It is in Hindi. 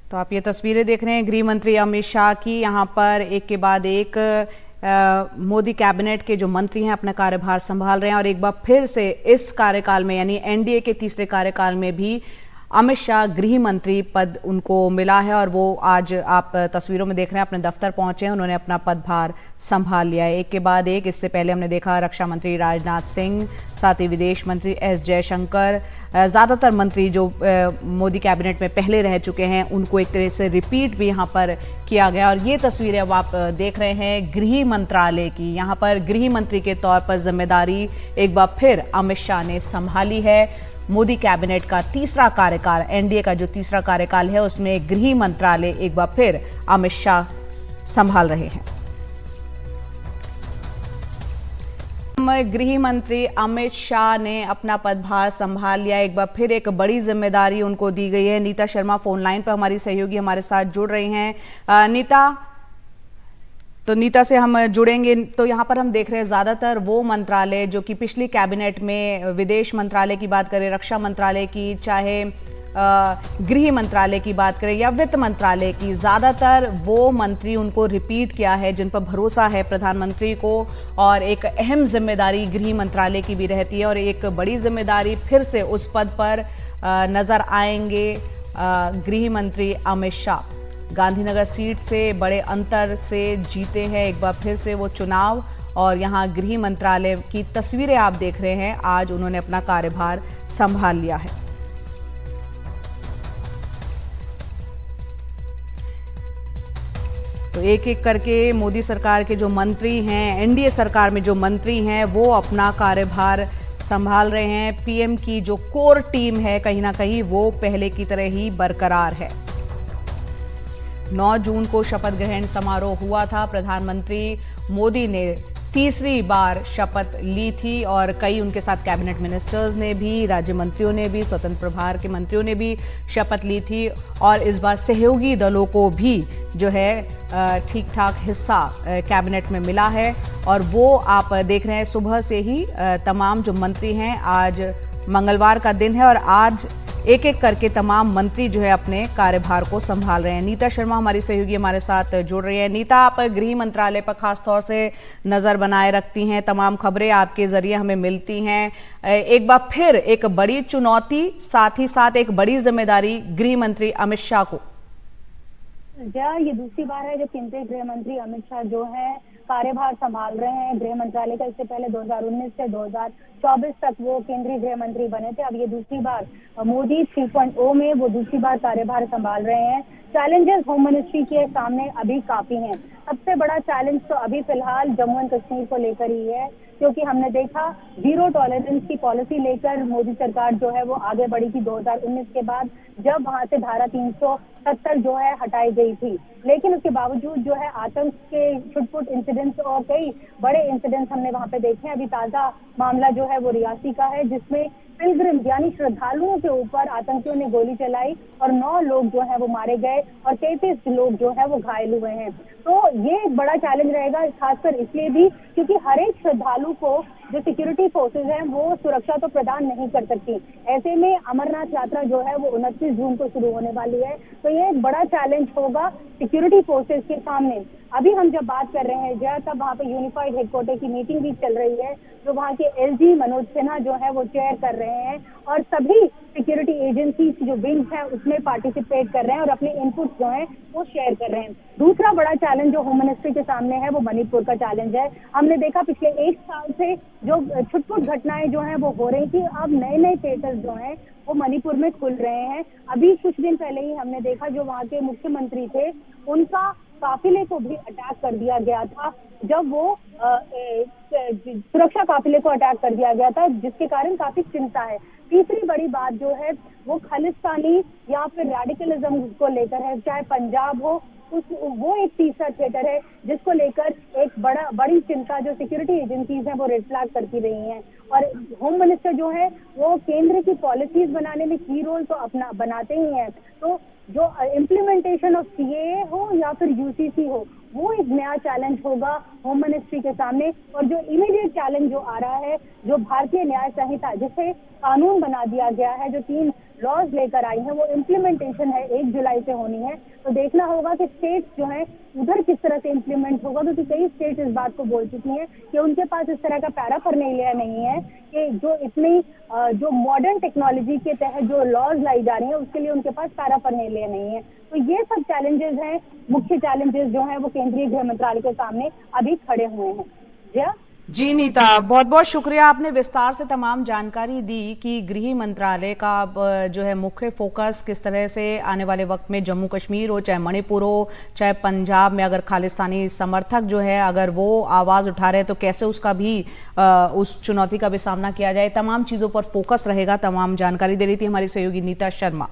तो आप ये तस्वीरें देख रहे हैं गृह मंत्री अमित शाह की। यहाँ पर एक के बाद एक मोदी कैबिनेट के जो मंत्री हैं अपना कार्यभार संभाल रहे हैं और एक बार फिर से इस कार्यकाल में यानी एनडीए के तीसरे कार्यकाल में भी अमित शाह गृह मंत्री पद उनको मिला है और वो आज आप तस्वीरों में देख रहे हैं अपने दफ्तर पहुंचे हैं। उन्होंने अपना पदभार संभाल लिया है एक के बाद एक। इससे पहले हमने देखा रक्षा मंत्री राजनाथ सिंह, साथ ही विदेश मंत्री एस जयशंकर, ज़्यादातर मंत्री जो मोदी कैबिनेट में पहले रह चुके हैं उनको एक तरह से रिपीट भी यहाँ पर किया गया। और ये तस्वीरें अब आप देख रहे हैं गृह मंत्रालय की। यहाँ पर गृह मंत्री के तौर पर जिम्मेदारी एक बार फिर अमित शाह ने संभाली है। मोदी कैबिनेट का तीसरा कार्यकाल, एनडीए का जो तीसरा कार्यकाल है उसमें गृह मंत्रालय एक बार फिर अमित शाह संभाल रहे हैं। गृह मंत्री अमित शाह ने अपना पदभार संभाल लिया। एक बार फिर एक बड़ी जिम्मेदारी उनको दी गई है। नीता शर्मा फोन लाइन पर हमारी सहयोगी हमारे साथ जुड़ रही हैं। नीता से हम जुड़ेंगे। तो यहाँ पर हम देख रहे हैं ज़्यादातर वो मंत्रालय जो कि पिछली कैबिनेट में, विदेश मंत्रालय की बात करें, रक्षा मंत्रालय की, चाहे गृह मंत्रालय की बात करें या वित्त मंत्रालय की, ज़्यादातर वो मंत्री उनको रिपीट किया है जिन पर भरोसा है प्रधानमंत्री को। और एक अहम जिम्मेदारी गृह मंत्रालय की भी रहती है और एक बड़ी जिम्मेदारी फिर से उस पद पर नज़र आएंगे गृह मंत्री अमित शाह। गांधीनगर सीट से बड़े अंतर से जीते हैं एक बार फिर से वो चुनाव और यहाँ गृह मंत्रालय की तस्वीरें आप देख रहे हैं। आज उन्होंने अपना कार्यभार संभाल लिया है। तो एक एक करके मोदी सरकार के जो मंत्री हैं, एनडीए सरकार में जो मंत्री हैं, वो अपना कार्यभार संभाल रहे हैं। पीएम की जो कोर टीम है कहीं ना कहीं वो पहले की तरह ही बरकरार है। 9 जून को शपथ ग्रहण समारोह हुआ था। प्रधानमंत्री मोदी ने तीसरी बार शपथ ली थी और कई उनके साथ कैबिनेट मिनिस्टर्स ने भी, राज्य मंत्रियों ने भी, स्वतंत्र प्रभार के मंत्रियों ने भी शपथ ली थी। और इस बार सहयोगी दलों को भी जो है ठीक ठाक हिस्सा कैबिनेट में मिला है। और वो आप देख रहे हैं सुबह से ही तमाम जो मंत्री हैं, आज मंगलवार का दिन है और आज एक एक करके तमाम मंत्री जो है अपने कार्यभार को संभाल रहे हैं। नीता शर्मा हमारी सहयोगी हमारे साथ जुड़ रही है। नीता, आप गृह मंत्रालय पर खास तौर से नज़र बनाए रखती हैं, तमाम खबरें आपके जरिए हमें मिलती हैं। एक बार फिर एक बड़ी चुनौती, साथ ही साथ एक बड़ी जिम्मेदारी गृह मंत्री अमित शाह को। ये दूसरी बार है जब केंद्रीय गृह मंत्री अमित शाह जो है कार्यभार संभाल रहे हैं गृह मंत्रालय का। इससे पहले 2019 से 2024 तक वो केंद्रीय गृह मंत्री बने थे। अब ये दूसरी बार मोदी 3.0 में वो दूसरी बार कार्यभार संभाल रहे हैं। चैलेंजेस होम मिनिस्ट्री के सामने अभी काफी हैं। सबसे बड़ा चैलेंज तो अभी फिलहाल जम्मू एंड कश्मीर को लेकर ही है, क्योंकि हमने देखा जीरो टॉलरेंस की पॉलिसी लेकर मोदी सरकार जो है वो आगे बढ़ी थी 2019 के बाद, जब वहां से धारा 370 जो है हटाई गई थी। लेकिन उसके बावजूद जो है आतंक के छुटपुट इंसिडेंट्स और कई बड़े इंसिडेंट्स हमने वहां पे देखे हैं। अभी ताजा मामला जो है वो रियासी का है, जिसमें पिलग्रिम यानी श्रद्धालुओं के ऊपर आतंकियों ने गोली चलाई और 9 लोग जो है वो मारे गए और 33 लोग जो है वो घायल हुए हैं। तो ये एक बड़ा चैलेंज रहेगा, खासकर इसलिए भी क्योंकि हर एक श्रद्धालु को जो सिक्योरिटी फोर्सेज हैं वो सुरक्षा तो प्रदान नहीं कर सकती। ऐसे में अमरनाथ यात्रा जो है वो 29 जून को शुरू होने वाली है। तो ये एक बड़ा चैलेंज होगा सिक्योरिटी फोर्सेज के सामने। अभी हम जब बात कर रहे हैं जय, तब वहाँ पे यूनिफाइड हेडक्वार्टर की मीटिंग भी चल रही है, जो वहाँ के एलजी मनोज सिन्हा जो है वो चेयर कर रहे हैं और सभी सिक्योरिटी एजेंसी जो विंग्स हैं उसमें पार्टिसिपेट कर रहे हैं और अपने इनपुट जो है वो शेयर कर रहे हैं। दूसरा बड़ा चैलेंज जो होम मिनिस्ट्री के सामने है वो मणिपुर का चैलेंज है। हमने देखा पिछले 1 साल से जो छुटपुट घटनाएं जो हैं वो हो रही थी, अब नए नए थिएटर्स जो हैं वो मणिपुर में खुल रहे हैं। अभी कुछ दिन पहले ही हमने देखा जो वहाँ के मुख्यमंत्री थे उनका काफिले को भी अटैक कर दिया गया था, जब वो सुरक्षा काफिले को अटैक कर दिया गया था, जिसके कारण काफी चिंता है। तीसरी बड़ी बात जो है वो खालिस्तानी या फिर रेडिकलिज्म को लेकर है, चाहे पंजाब हो वो एक तीसरा थिएटर है जिसको लेकर एक बड़ी चिंता जो सिक्योरिटी एजेंसीज हैं वो रेड फ्लैग करती रही हैं। और होम मिनिस्टर जो है वो केंद्र की पॉलिसीज बनाने में की रोल तो अपना बनाते ही हैं। तो जो इम्प्लीमेंटेशन ऑफ सीएए हो या फिर यूसीसी हो, वो एक नया चैलेंज होगा होम मिनिस्ट्री के सामने। और जो इमीडिएट चैलेंज जो आ रहा है, जो भारतीय न्याय संहिता जिसे कानून बना दिया गया है, जो 3 लॉज लेकर आई है वो इम्प्लीमेंटेशन है 1 जुलाई से होनी है। तो देखना होगा कि स्टेट्स जो है उधर किस तरह से इम्प्लीमेंट होगा, क्योंकि कई स्टेट इस बात को बोल चुकी हैं कि उनके पास इस तरह का पैराफर्नेलिया नहीं है कि जो इतनी जो मॉडर्न टेक्नोलॉजी के तहत जो लॉज लाई जा रही है उसके लिए उनके पास पैराफर्नेलिया नहीं है। तो ये सब चैलेंजेस हैं, मुख्य चैलेंजेस जो हैं वो केंद्रीय गृह मंत्रालय के सामने अभी खड़े हुए हैं। जया जी नीता, बहुत बहुत शुक्रिया, आपने विस्तार से तमाम जानकारी दी कि गृह मंत्रालय का अब जो है मुख्य फोकस किस तरह से आने वाले वक्त में जम्मू कश्मीर हो, चाहे मणिपुर हो, चाहे पंजाब में अगर खालिस्तानी समर्थक जो है अगर वो आवाज़ उठा रहे तो कैसे उसका भी उस चुनौती का भी सामना किया जाए, तमाम चीज़ों पर फोकस रहेगा। तमाम जानकारी दे रही थी हमारी सहयोगी नीता शर्मा।